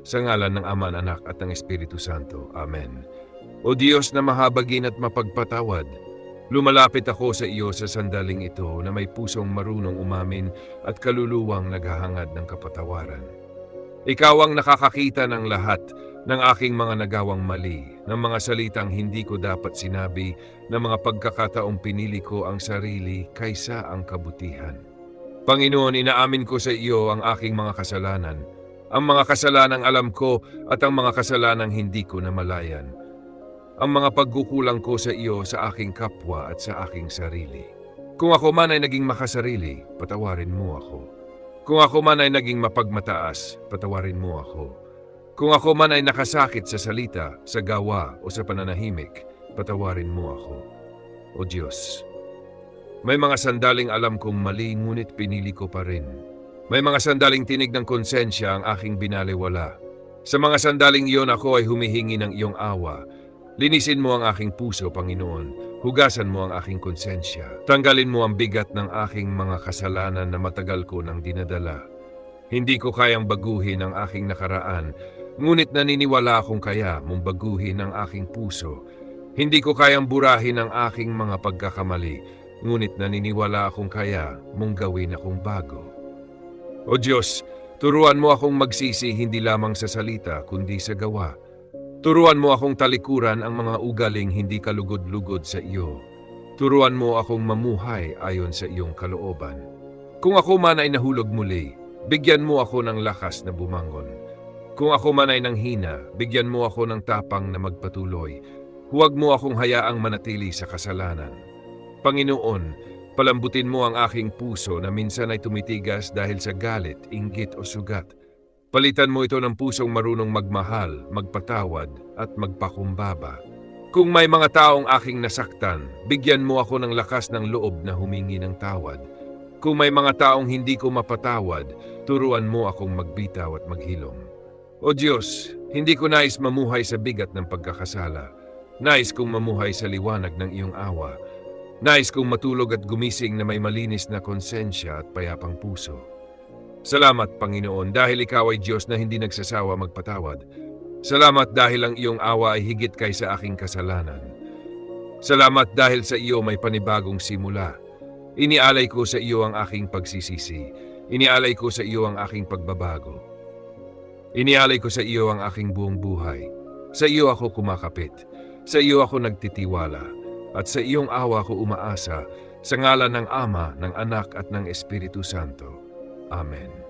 Sa ngalan ng Ama, Anak at ng Espiritu Santo. Amen. O Diyos na mahabagin at mapagpatawad, lumalapit ako sa iyo sa sandaling ito na may pusong marunong umamin at kaluluwang naghahangad ng kapatawaran. Ikaw ang nakakakita ng lahat ng aking mga nagawang mali, ng mga salitang hindi ko dapat sinabi, ng mga pagkakataong pinili ko ang sarili kaysa ang kabutihan. Panginoon, inaamin ko sa iyo ang aking mga kasalanan, ang mga kasalanang alam ko at ang mga kasalanang hindi ko namalayan. Ang mga pagkukulang ko sa iyo sa aking kapwa at sa aking sarili. Kung ako man ay naging makasarili, patawarin mo ako. Kung ako man ay naging mapagmataas, patawarin mo ako. Kung ako man ay nakasakit sa salita, sa gawa o sa pananahimik, patawarin mo ako. O Diyos, may mga sandaling alam kong mali ngunit pinili ko pa rin. May mga sandaling tinig ng konsensya ang aking binaliwala. Sa mga sandaling iyon ako ay humihingi ng iyong awa. Linisin mo ang aking puso, Panginoon. Hugasan mo ang aking konsensya. Tanggalin mo ang bigat ng aking mga kasalanan na matagal ko nang dinadala. Hindi ko kayang baguhin ang aking nakaraan, ngunit naniniwala akong kaya mong baguhin ang aking puso. Hindi ko kayang burahin ang aking mga pagkakamali, ngunit naniniwala akong kaya mong gawin akong bago. O Diyos, turuan mo akong magsisi hindi lamang sa salita kundi sa gawa. Turuan mo akong talikuran ang mga ugaling hindi kalugod-lugod sa iyo. Turuan mo akong mamuhay ayon sa iyong kalooban. Kung ako man ay nahulog muli, bigyan mo ako ng lakas na bumangon. Kung ako man ay nanghina, bigyan mo ako ng tapang na magpatuloy. Huwag mo akong hayaang manatili sa kasalanan. Panginoon, palambutin mo ang aking puso na minsan ay tumitigas dahil sa galit, inggit o sugat. Palitan mo ito ng pusong marunong magmahal, magpatawad at magpakumbaba. Kung may mga taong aking nasaktan, bigyan mo ako ng lakas ng loob na humingi ng tawad. Kung may mga taong hindi ko mapatawad, turuan mo akong magbitaw at maghilom. O Diyos, hindi ko nais mamuhay sa bigat ng pagkakasala. Nais kong mamuhay sa liwanag ng iyong awa. Nais kong matulog at gumising na may malinis na konsensya at payapang puso. Salamat, Panginoon, dahil ikaw ay Diyos na hindi nagsasawa magpatawad. Salamat dahil ang iyong awa ay higit kaysa aking kasalanan. Salamat dahil sa iyo may panibagong simula. Inialay ko sa iyo ang aking pagsisisi. Inialay ko sa iyo ang aking pagbabago. Inialay ko sa iyo ang aking buong buhay. Sa iyo ako kumakapit. Sa iyo ako nagtitiwala. At sa iyong awa ko umaasa, sa ngalan ng Ama, ng Anak at ng Espiritu Santo. Amen.